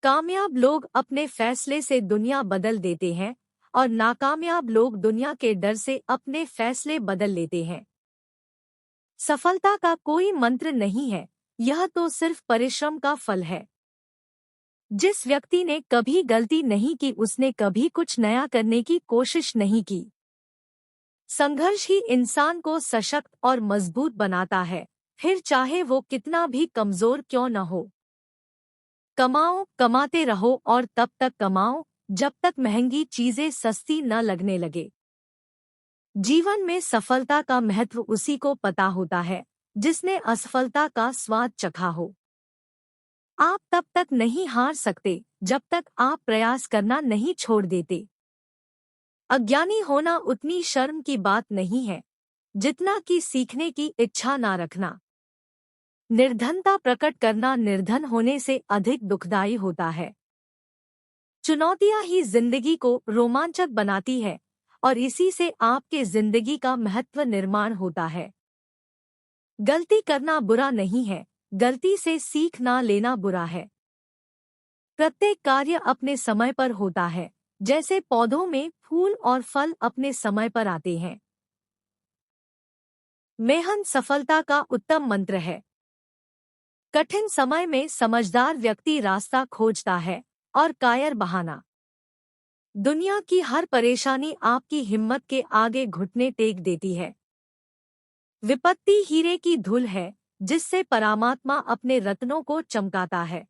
कामयाब लोग अपने फैसले से दुनिया बदल देते हैं और नाकामयाब लोग दुनिया के डर से अपने फैसले बदल लेते हैं। सफलता का कोई मंत्र नहीं है, यह तो सिर्फ परिश्रम का फल है। जिस व्यक्ति ने कभी गलती नहीं की उसने कभी कुछ नया करने की कोशिश नहीं की। संघर्ष ही इंसान को सशक्त और मजबूत बनाता है, फिर चाहे वो कितना भी कमजोर क्यों न हो। कमाओ, कमाते रहो और तब तक कमाओ जब तक महंगी चीजें सस्ती न लगने लगे। जीवन में सफलता का महत्व उसी को पता होता है जिसने असफलता का स्वाद चखा हो। आप तब तक नहीं हार सकते जब तक आप प्रयास करना नहीं छोड़ देते। अज्ञानी होना उतनी शर्म की बात नहीं है जितना कि सीखने की इच्छा ना रखना। निर्धनता प्रकट करना निर्धन होने से अधिक दुखदायी होता है। चुनौतियां ही जिंदगी को रोमांचक बनाती है और इसी से आपके जिंदगी का महत्व निर्माण होता है। गलती करना बुरा नहीं है, गलती से सीख ना लेना बुरा है। प्रत्येक कार्य अपने समय पर होता है, जैसे पौधों में फूल और फल अपने समय पर आते हैं। मेहनत सफलता का उत्तम मंत्र है। कठिन समय में समझदार व्यक्ति रास्ता खोजता है और कायर बहाना। दुनिया की हर परेशानी आपकी हिम्मत के आगे घुटने टेक देती है। विपत्ति हीरे की धूल है जिससे परमात्मा अपने रत्नों को चमकाता है।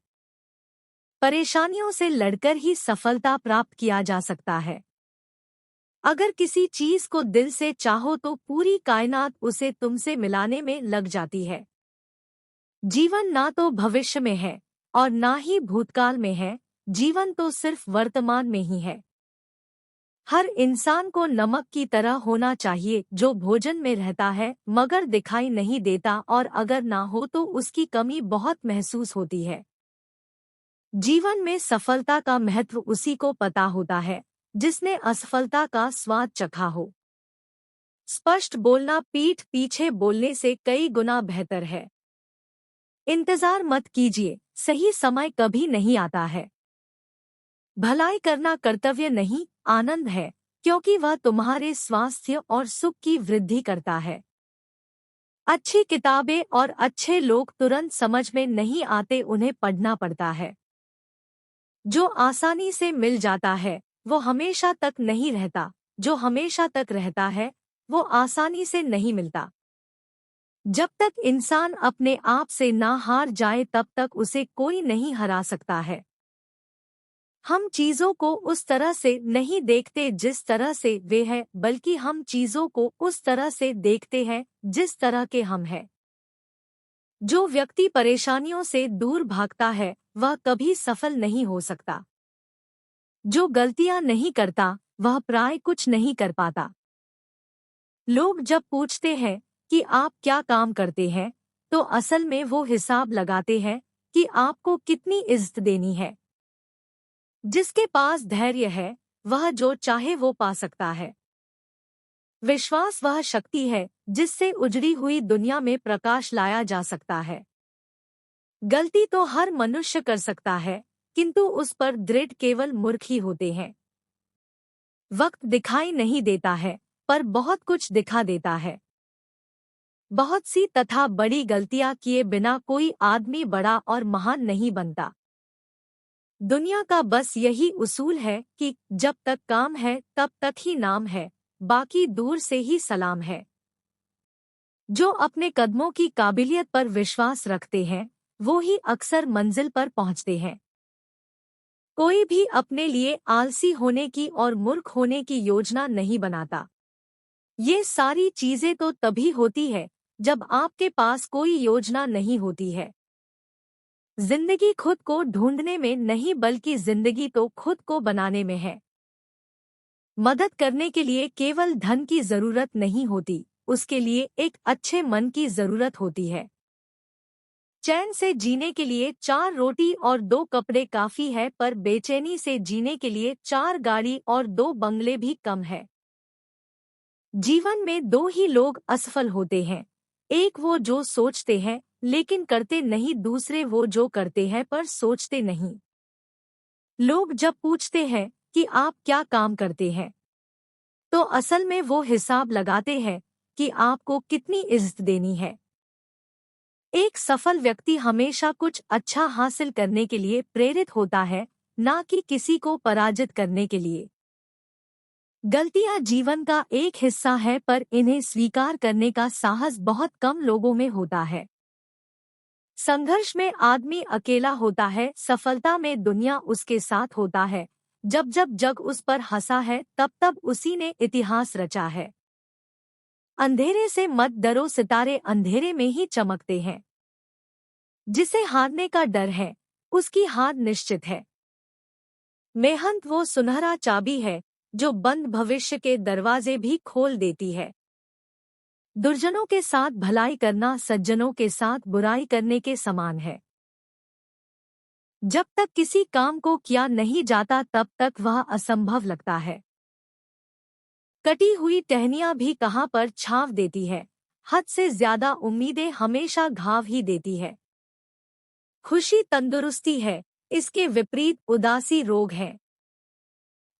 परेशानियों से लड़कर ही सफलता प्राप्त किया जा सकता है। अगर किसी चीज को दिल से चाहो तो पूरी कायनात उसे तुमसे मिलाने में लग जाती है। जीवन ना तो भविष्य में है और ना ही भूतकाल में है, जीवन तो सिर्फ वर्तमान में ही है। हर इंसान को नमक की तरह होना चाहिए जो भोजन में रहता है मगर दिखाई नहीं देता, और अगर ना हो तो उसकी कमी बहुत महसूस होती है। जीवन में सफलता का महत्व उसी को पता होता है जिसने असफलता का स्वाद चखा हो। स्पष्ट बोलना पीठ पीछे बोलने से कई गुना बेहतर है। इंतजार मत कीजिए, सही समय कभी नहीं आता है। भलाई करना कर्तव्य नहीं, आनंद है, क्योंकि वह तुम्हारे स्वास्थ्य और सुख की वृद्धि करता है। अच्छी किताबें और अच्छे लोग तुरंत समझ में नहीं आते, उन्हें पढ़ना पड़ता है। जो आसानी से मिल जाता है वो हमेशा तक नहीं रहता, जो हमेशा तक रहता है वो आसानी से नहीं मिलता। जब तक इंसान अपने आप से ना हार जाए तब तक उसे कोई नहीं हरा सकता है। हम चीजों को उस तरह से नहीं देखते जिस तरह से वे हैं, बल्कि हम चीजों को उस तरह से देखते हैं जिस तरह के हम हैं। जो व्यक्ति परेशानियों से दूर भागता है वह कभी सफल नहीं हो सकता। जो गलतियां नहीं करता वह प्राय कुछ नहीं कर पाता। लोग जब पूछते हैं कि आप क्या काम करते हैं तो असल में वो हिसाब लगाते हैं कि आपको कितनी इज्जत देनी है। जिसके पास धैर्य है वह जो चाहे वो पा सकता है। विश्वास वह शक्ति है जिससे उजड़ी हुई दुनिया में प्रकाश लाया जा सकता है। गलती तो हर मनुष्य कर सकता है, किंतु उस पर दृढ़ केवल मूर्ख ही होते हैं। वक्त दिखाई नहीं देता है पर बहुत कुछ दिखा देता है। बहुत सी तथा बड़ी गलतियां किए बिना कोई आदमी बड़ा और महान नहीं बनता। दुनिया का बस यही उसूल है कि जब तक काम है तब तक ही नाम है, बाकी दूर से ही सलाम है। जो अपने कदमों की काबिलियत पर विश्वास रखते हैं वो ही अक्सर मंजिल पर पहुंचते हैं। कोई भी अपने लिए आलसी होने की और मूर्ख होने की योजना नहीं बनाता। ये सारी चीजें तो तभी होती है जब आपके पास कोई योजना नहीं होती है। जिंदगी खुद को ढूंढने में नहीं बल्कि जिंदगी तो खुद को बनाने में है। मदद करने के लिए केवल धन की जरूरत नहीं होती, उसके लिए एक अच्छे मन की जरूरत होती है। चैन से जीने के लिए 4 रोटी और 2 कपड़े काफी है, पर बेचैनी से जीने के लिए 4 गाड़ी और 2 बंगले भी कम है। जीवन में 2 ही लोग असफल होते हैं, एक वो जो सोचते हैं लेकिन करते नहीं, दूसरे वो जो करते हैं पर सोचते नहीं। लोग जब पूछते हैं कि आप क्या काम करते हैं, तो असल में वो हिसाब लगाते हैं कि आपको कितनी इज्जत देनी है। एक सफल व्यक्ति हमेशा कुछ अच्छा हासिल करने के लिए प्रेरित होता है, ना कि किसी को पराजित करने के लिए। गलतियां जीवन का एक हिस्सा है, पर इन्हें स्वीकार करने का साहस बहुत कम लोगों में होता है। संघर्ष में आदमी अकेला होता है, सफलता में दुनिया उसके साथ होता है। जब जब जग उस पर हंसा है, तब तब उसी ने इतिहास रचा है। अंधेरे से मत डरो, सितारे अंधेरे में ही चमकते हैं। जिसे हारने का डर है, उसकी हार निश्चित है। मेहनत वो सुनहरा चाबी है जो बंद भविष्य के दरवाजे भी खोल देती है। दुर्जनों के साथ भलाई करना सज्जनों के साथ बुराई करने के समान है। जब तक किसी काम को किया नहीं जाता, तब तक वह असंभव लगता है। कटी हुई टहनियां भी कहां पर छांव देती है। हद से ज्यादा उम्मीदें हमेशा घाव ही देती है। खुशी तंदुरुस्ती है, इसके विपरीत उदासी रोग है।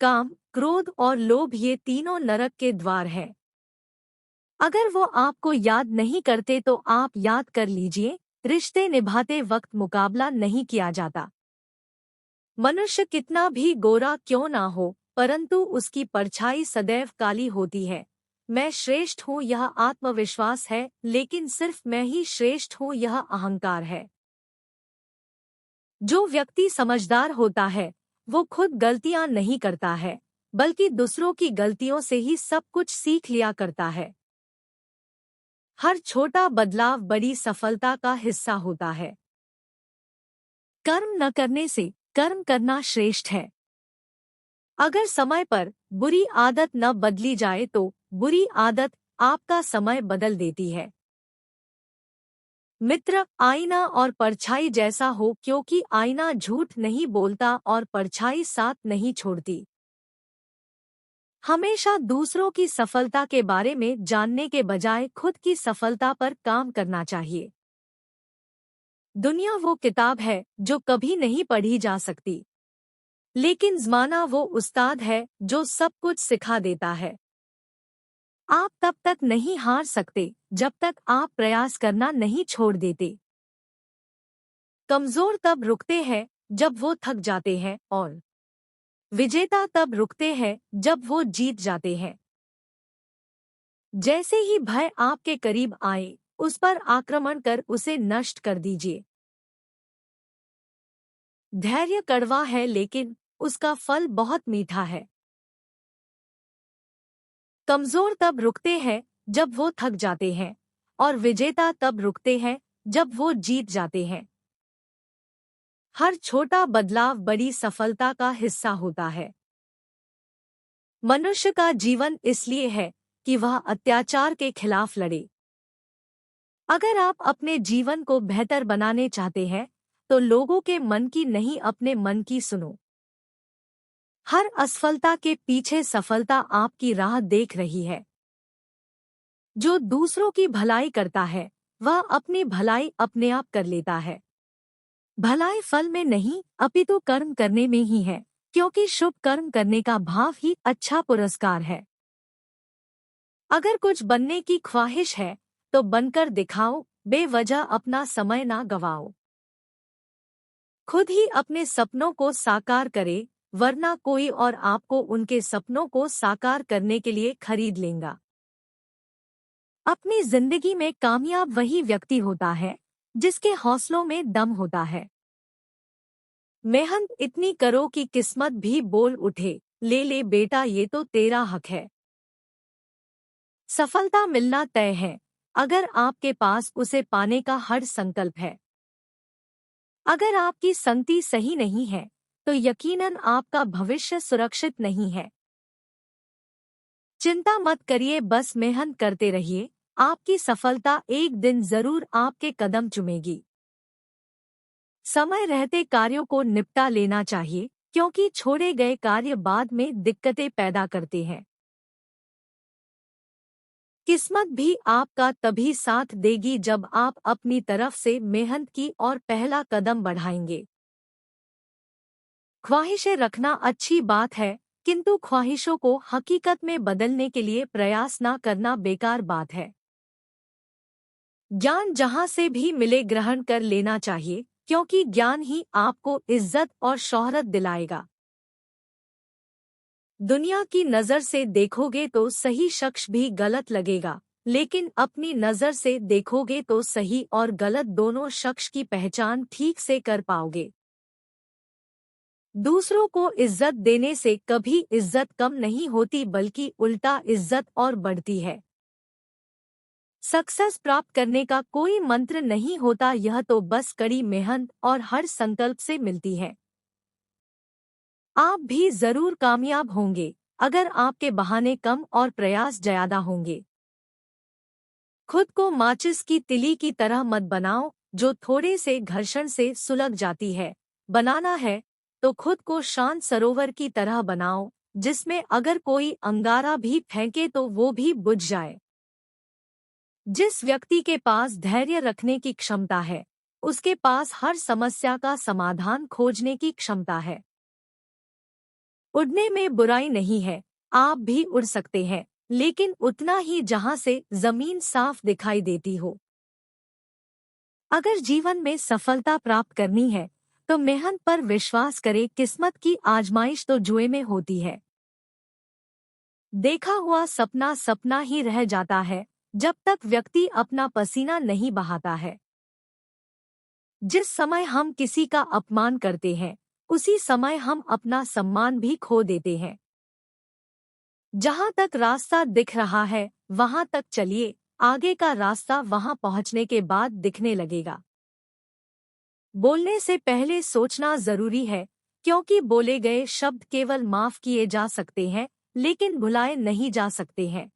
काम, क्रोध और लोभ ये तीनों नरक के द्वार हैं। अगर वो आपको याद नहीं करते तो आप याद कर लीजिए। रिश्ते निभाते वक्त मुकाबला नहीं किया जाता। मनुष्य कितना भी गोरा क्यों ना हो, परंतु उसकी परछाई सदैव काली होती है। मैं श्रेष्ठ हूँ यह आत्मविश्वास है, लेकिन सिर्फ मैं ही श्रेष्ठ हूँ यह अहंकार है। जो व्यक्ति समझदार होता है, वो खुद गलतियां नहीं करता है, बल्कि दूसरों की गलतियों से ही सब कुछ सीख लिया करता है। हर छोटा बदलाव बड़ी सफलता का हिस्सा होता है। कर्म न करने से कर्म करना श्रेष्ठ है। अगर समय पर बुरी आदत न बदली जाए तो बुरी आदत आपका समय बदल देती है। मित्र आईना और परछाई जैसा हो, क्योंकि आईना झूठ नहीं बोलता और परछाई साथ नहीं छोड़ती। हमेशा दूसरों की सफलता के बारे में जानने के बजाय खुद की सफलता पर काम करना चाहिए। दुनिया वो किताब है जो कभी नहीं पढ़ी जा सकती, लेकिन ज़माना वो उस्ताद है जो सब कुछ सिखा देता है। आप तब तक नहीं हार सकते जब तक आप प्रयास करना नहीं छोड़ देते। कमजोर तब रुकते हैं जब वो थक जाते हैं, और विजेता तब रुकते हैं जब वो जीत जाते हैं। जैसे ही भय आपके करीब आए, उस पर आक्रमण कर उसे नष्ट कर दीजिए। धैर्य कड़वा है, लेकिन उसका फल बहुत मीठा है। कमजोर तब रुकते हैं जब वो थक जाते हैं, और विजेता तब रुकते हैं जब वो जीत जाते हैं। हर छोटा बदलाव बड़ी सफलता का हिस्सा होता है। मनुष्य का जीवन इसलिए है कि वह अत्याचार के खिलाफ लड़े। अगर आप अपने जीवन को बेहतर बनाने चाहते हैं, तो लोगों के मन की नहीं, अपने मन की सुनो। हर असफलता के पीछे सफलता आपकी राह देख रही है। जो दूसरों की भलाई करता है, वह अपनी भलाई अपने आप कर लेता है। भलाई फल में नहीं, अपितु कर्म करने में ही है, क्योंकि शुभ कर्म करने का भाव ही अच्छा पुरस्कार है। अगर कुछ बनने की ख्वाहिश है, तो बनकर दिखाओ, बेवजह अपना समय ना गवाओ। खुद ही अपने सपनों को साकार करे, वरना कोई और आपको उनके सपनों को साकार करने के लिए खरीद लेगा। अपनी जिंदगी में कामयाब वही व्यक्ति होता है जिसके हौसलों में दम होता है। मेहनत इतनी करो कि किस्मत भी बोल उठे, ले ले बेटा ये तो तेरा हक है। सफलता मिलना तय है, अगर आपके पास उसे पाने का हर संकल्प है। अगर आपकी संगति सही नहीं है, तो यकीनन आपका भविष्य सुरक्षित नहीं है। चिंता मत करिए, बस मेहनत करते रहिए। आपकी सफलता एक दिन जरूर आपके कदम चूमेगी। समय रहते कार्यों को निपटा लेना चाहिए, क्योंकि छोड़े गए कार्य बाद में दिक्कतें पैदा करते हैं। किस्मत भी आपका तभी साथ देगी जब आप अपनी तरफ से मेहनत की और पहला कदम बढ़ाएंगे। ख्वाहिशें रखना अच्छी बात है, किंतु ख्वाहिशों को हकीकत में बदलने के लिए प्रयास न करना बेकार बात है। ज्ञान जहां से भी मिले ग्रहण कर लेना चाहिए, क्योंकि ज्ञान ही आपको इज्जत और शोहरत दिलाएगा। दुनिया की नज़र से देखोगे तो सही शख्स भी गलत लगेगा, लेकिन अपनी नज़र से देखोगे तो सही और गलत दोनों शख्स की पहचान ठीक से कर पाओगे। दूसरों को इज्जत देने से कभी इज्जत कम नहीं होती, बल्कि उल्टा इज्जत और बढ़ती है। सक्सेस प्राप्त करने का कोई मंत्र नहीं होता, यह तो बस कड़ी मेहनत और हर संकल्प से मिलती है। आप भी जरूर कामयाब होंगे, अगर आपके बहाने कम और प्रयास ज्यादा होंगे। खुद को माचिस की तिली की तरह मत बनाओ, जो थोड़े से घर्षण से सुलग जाती है। बनाना है तो खुद को शांत सरोवर की तरह बनाओ, जिसमें अगर कोई अंगारा भी फेंके तो वो भी बुझ जाए। जिस व्यक्ति के पास धैर्य रखने की क्षमता है, उसके पास हर समस्या का समाधान खोजने की क्षमता है। उड़ने में बुराई नहीं है, आप भी उड़ सकते हैं, लेकिन उतना ही जहां से जमीन साफ दिखाई देती हो। अगर जीवन में सफलता प्राप्त करनी है तो मेहनत पर विश्वास करें, किस्मत की आजमाइश तो जुए में होती है। देखा हुआ सपना सपना ही रह जाता है, जब तक व्यक्ति अपना पसीना नहीं बहाता है। जिस समय हम किसी का अपमान करते हैं, उसी समय हम अपना सम्मान भी खो देते हैं। जहां तक रास्ता दिख रहा है वहां तक चलिए, आगे का रास्ता वहां पहुंचने के बाद दिखने लगेगा। बोलने से पहले सोचना जरूरी है, क्योंकि बोले गए शब्द केवल माफ किए जा सकते हैं, लेकिन भुलाए नहीं जा सकते हैं।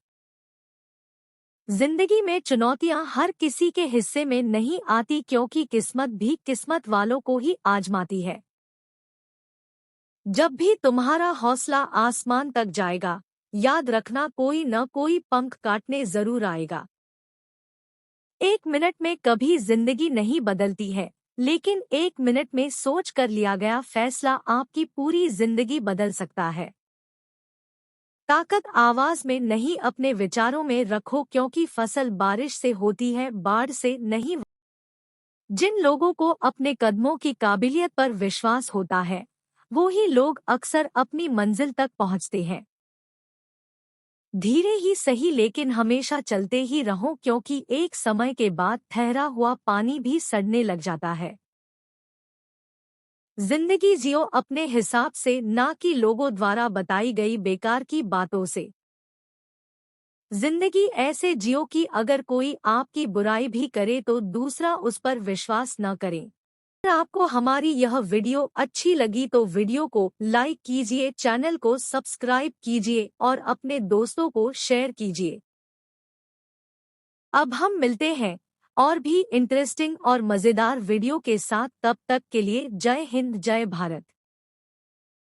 जिंदगी में चुनौतियां हर किसी के हिस्से में नहीं आती, क्योंकि किस्मत भी किस्मत वालों को ही आजमाती है। जब भी तुम्हारा हौसला आसमान तक जाएगा, याद रखना कोई न कोई पंख काटने जरूर आएगा। 1 मिनट में कभी जिंदगी नहीं बदलती है, लेकिन 1 मिनट में सोच कर लिया गया फैसला आपकी पूरी जिंदगी बदल सकता है। ताकत आवाज में नहीं, अपने विचारों में रखो, क्योंकि फसल बारिश से होती है, बाढ़ से नहीं। जिन लोगों को अपने कदमों की काबिलियत पर विश्वास होता है, वो ही लोग अक्सर अपनी मंजिल तक पहुंचते हैं। धीरे ही सही, लेकिन हमेशा चलते ही रहो, क्योंकि एक समय के बाद ठहरा हुआ पानी भी सड़ने लग जाता है। जिंदगी जियो अपने हिसाब से, ना कि लोगों द्वारा बताई गई बेकार की बातों से। जिंदगी ऐसे जियो कि अगर कोई आपकी बुराई भी करे तो दूसरा उस पर विश्वास न करे। अगर आपको हमारी यह वीडियो अच्छी लगी तो वीडियो को लाइक कीजिए, चैनल को सब्सक्राइब कीजिए और अपने दोस्तों को शेयर कीजिए। अब हम मिलते हैं और भी इंटरेस्टिंग और मज़ेदार वीडियो के साथ, तब तक के लिए जय हिंद जय भारत।